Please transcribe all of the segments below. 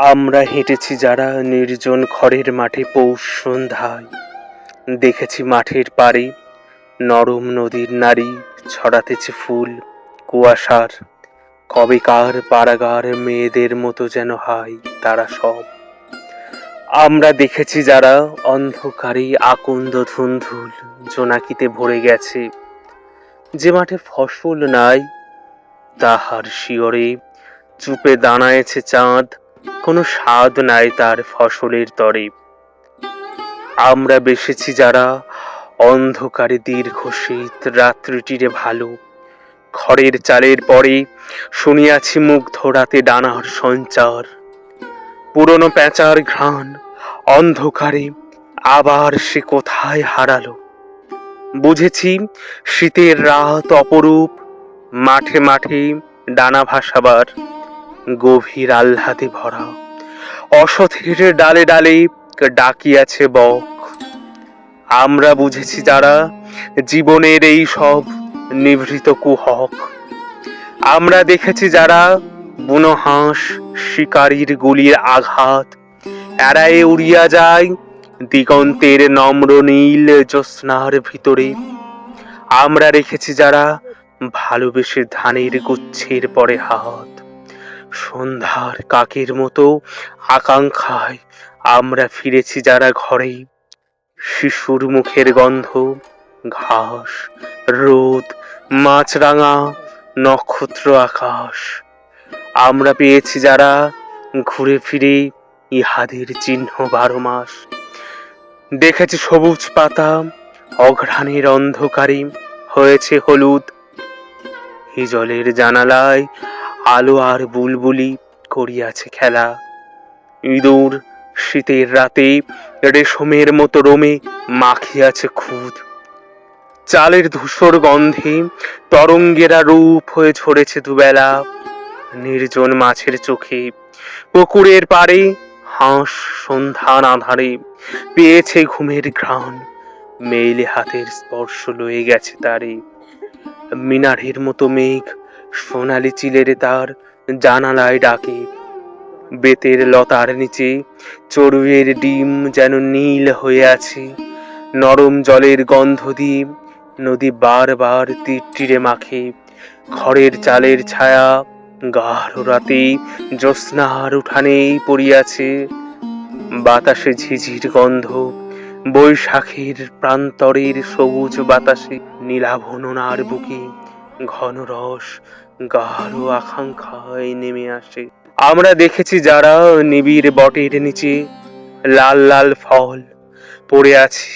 আমরা হেঁটেছি যারা নির্জন খড়ের মাঠে পৌষ সন্ধ্যায়, দেখেছি মাঠের পাড়ে নরম নদীর নারী ছড়াতেছে ফুল কুয়াশার। কবেকার পাড়াগার মেয়েদের মতো যেন হয় তারা সব। আমরা দেখেছি যারা অন্ধকারে আকন্দ ধুন্ধুল জোনাকিতে ভরে গেছে, যে মাঠে ফসল নাই তাহার শিয়রে চুপে দাঁড়ায়েছে চাঁদ, কোনো স্বাদ নাই তার ফসলের তরে। আমরা বেসেছি যারা অন্ধকারে দীর্ঘ শীত রাত্রিটিরে ভালো, খড়ের চালের পরে শুনিয়াছি মুগ্ধ রাতে ডানার সঞ্চার, পুরনো প্যাঁচার ঘ্রাণ অন্ধকারে আবার সে কোথায় হারালো। বুঝেছি শীতের রাত অপরূপ, মাঠে মাঠে ডানা ভাসাবার গভীর আহ্লাদে ভরা, অসথের ডালে ডালে ডাকিয়াছে বক। আমরা বুঝেছি যারা জীবনের এই সব নিভৃত কুহক। আমরা দেখেছি যারা বুনো হাঁস শিকারীর গুলির আঘাত এড়ায়ে উড়িয়া যায় দিগন্তের নম্র নীল জ্যোৎস্নার ভিতরে। আমরা রেখেছি যারা ভালোবেসে ধানের গুচ্ছের পরে হাত, সন্ধ্যার কাকের মতো আকাঙ্ক্ষায় আমরা ফিরেছি যারা ঘরে। শিশুর মুখের গন্ধ, ঘাস, রোদ, মাছরাঙা নক্ষত্র আকাশ। আমরা পেয়েছি যারা ঘুরে ফিরে ইহাদের চিহ্ন 12 মাস। দেখেছি সবুজ পাতা অঘ্রাণের অন্ধকারে হয়েছে হলুদ, হিজলের জানালায় আলো আর বুলবুলি করিয়াছে খেলা। ইঁদুর শীতের রাতে রেশমের মতো রোমে মাখিয়াছে খুদ। চালের ধূসর গন্ধে তরঙ্গেরা রূপ হয়ে ঝরেছে দুবেলা। নির্জন মাছের চোখে পুকুরের পাড়ে হাঁস সন্ধান আধারে পেয়েছে ঘুমের ঘ্রাণ, মেইলে হাতের স্পর্শ লয়ে গেছে তারে। মিনারের মতো মেঘ সোনালি চিলেরে তার জানালায় ডাকে, বেতের লতার নিচে চড়ুইয়ের ডিম যেন নীল হয়ে আছে। নরম জলের গন্ধ দিয়ে নদী বারবার তীরটিরে মাখে, খড়ের চালের ছায়া গাঢ় রাতে জ্যোৎস্নার উঠানেই পড়িয়াছে। বাতাসে ঝিঝির গন্ধ, বৈশাখের প্রান্তরের সবুজ বাতাসে নীলাভননার বুকে ঘন রস গাঢ় আকাঙ্ক্ষায় নেমে আসে। আমরা দেখেছি যারা নিবিড় বটের নিচে লাল লাল ফল পড়ে আছে,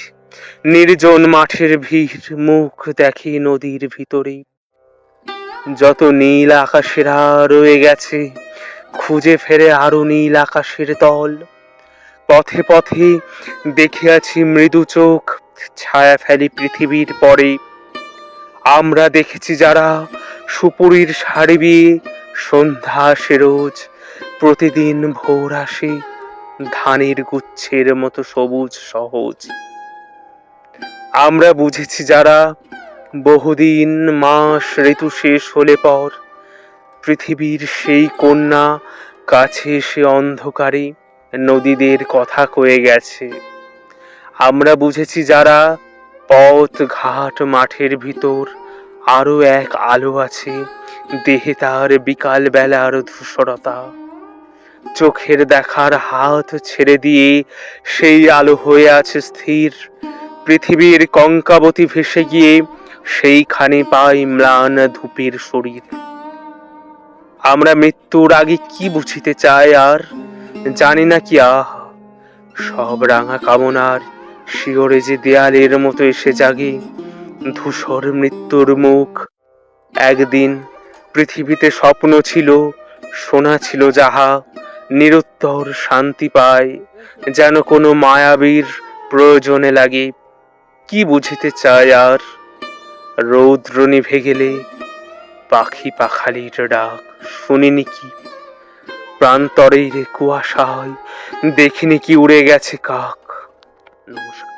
নির্জন মাঠের ভিড় মুখ দেখে নদীর ভিতরে। যত নীল আকাশেরা রয়ে গেছে খুঁজে ফেরে আরো নীল আকাশের তল। পথে পথে দেখিয়াছি মৃদু চোখ ছায়া ফেলি পৃথিবীর পরে। আমরা দেখেছি যারা সুপুরীর শাড়ি বিয়ে সন্ধ্যা আসে রোজ, প্রতিদিন ভোর আসে ধানের গুচ্ছের মতো সবুজ সহজ। আমরা বুঝেছি যারা বহুদিন মাস ঋতু শেষ হলে পর পৃথিবীর সেই কন্যা কাছে এসে অন্ধকারে নদীদের কথা কয়ে গেছে। আমরা বুঝেছি যারা পথ ঘাট মাঠের ভিতর আরো এক আলো আছে, দেহে তার বিকাল বেলার ধূসরতা। চোখের দেখার হাত ছেড়ে দিয়ে সেই আলো হয়ে আছে স্থির, পৃথিবীর কঙ্কাবতী ভেসে গিয়ে সেইখানে পাই ম্লান ধূপের শরীর। আমরা মৃত্যুর আগে কি বুঝিতে চাই আর জানি না কি, সব রাঙা কামনার শিওরে যে দেয়ালের মতো এসে জাগে ধূসর মৃত্যুর মুখ। একদিন পৃথিবীতে স্বপ্ন ছিল, সোনা ছিল যাহা নিরুত্তর শান্তি পায়, যেন কোনো মায়াবীর প্রয়োজনে লাগে। কি বুঝিতে চাই আর, রৌদ্র নিভে গেলে পাখি পাখালির ডাক শুনিনি কি, প্রান্তরের কুয়াশায় দেখিনি কি উড়ে গেছে কাক। নমস্কার।